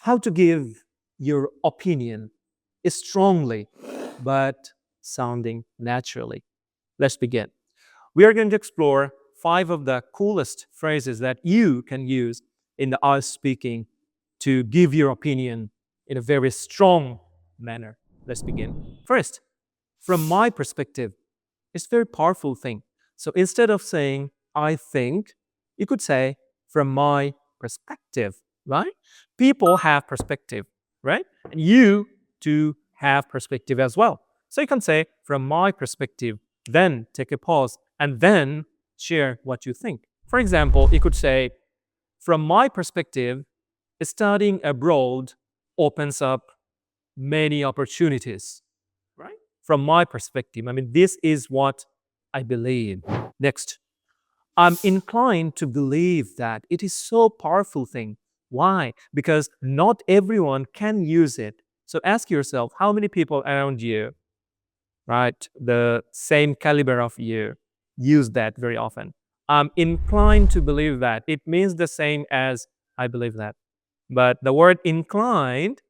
how to give your opinion strongly, but sounding naturally. Let's begin. We are going to explore 5 of the coolest phrases that you can use in the IELTS speaking to give your opinion in a very strong manner. Let's begin. First, from my perspective, it's a very powerful thing. So instead of saying, I think, you could say, from my perspective, right? People have perspective, right? And you too have perspective as well. So you can say, from my perspective, then take a pause, and then share what you think. For example, you could say, from my perspective, studying abroad opens up many opportunities, right? From my perspective, I mean, this is what I believe. Next, I'm inclined to believe that. It is so powerful thing. Why? Because not everyone can use it. So ask yourself, how many people around you, right, the same caliber of you, use that very often? I'm inclined to believe that. It means the same as I believe that. But the word inclined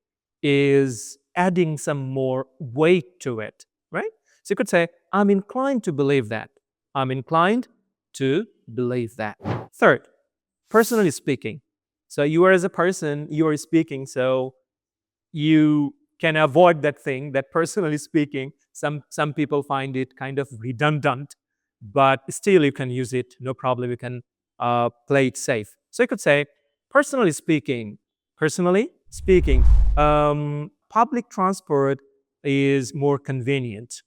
is adding some more weight to it, right? So you could say, I'm inclined to believe that. I'm inclined to believe that. Third, personally speaking. So you are as a person, you are speaking, so you can avoid that thing, that personally speaking. Some people find it kind of redundant, but still you can use it, no problem. You can play it safe. So you could say, personally speaking, public transport is more convenient.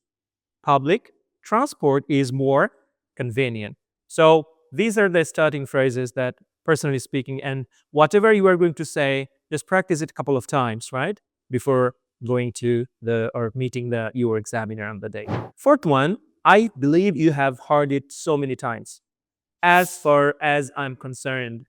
Public transport is more convenient. So these are the starting phrases that personally speaking, and whatever you are going to say, just practice it a couple of times, right? Before going to or meeting your examiner on the day. Fourth one, I believe you have heard it so many times. As far as I'm concerned.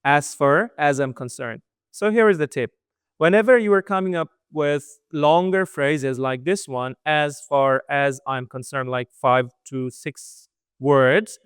As far as I'm concerned. So here is the tip. Whenever you are coming up with longer phrases like this one, as far as I'm concerned, like 5 to 6 words,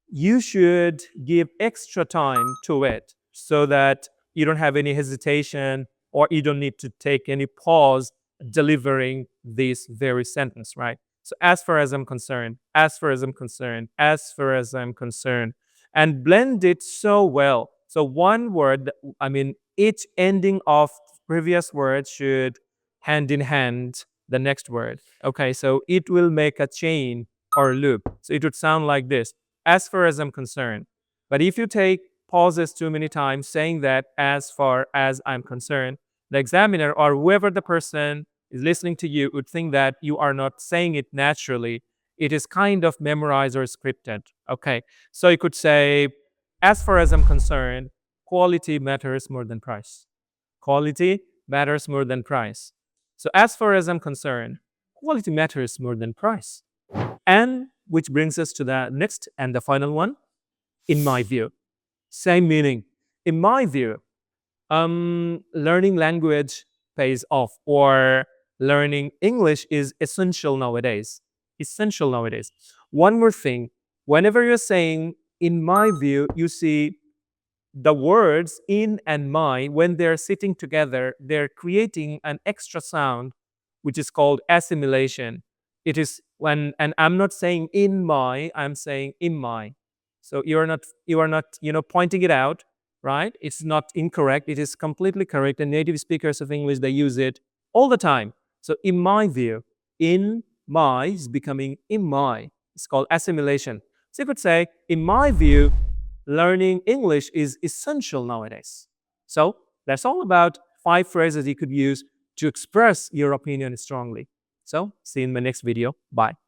you should give extra time to it so that you don't have any hesitation or you don't need to take any pause delivering this very sentence, right? So as far as I'm concerned, as far as I'm concerned, as far as I'm concerned, and blend it so well. So one word, I mean, each ending of previous word should hand in hand the next word. Okay, so it will make a chain or loop. So it would sound like this, as far as I'm concerned. But if you take pauses too many times saying that as far as I'm concerned, the examiner or whoever the person is listening to you would think that you are not saying it naturally. It is kind of memorized or scripted. Okay, so you could say, as far as I'm concerned, quality matters more than price. Quality matters more than price. So as far as I'm concerned, quality matters more than price. And which brings us to the next and the final one, in my view. Same meaning. In my view, learning language pays off, or learning English is essential nowadays. Essential nowadays. One more thing, whenever you're saying, in my view, you see the words in and my, when they're sitting together, they're creating an extra sound, which is called assimilation. It is when, and I'm not saying in my, I'm saying in my. So you are not, pointing it out, right? It's not incorrect. It is completely correct. And native speakers of English, they use it all the time. So in my view, in my is becoming in my. It's called assimilation. So you could say, in my view, learning English is essential nowadays. So that's all about 5 phrases you could use to express your opinion strongly. So see you in my next video. Bye.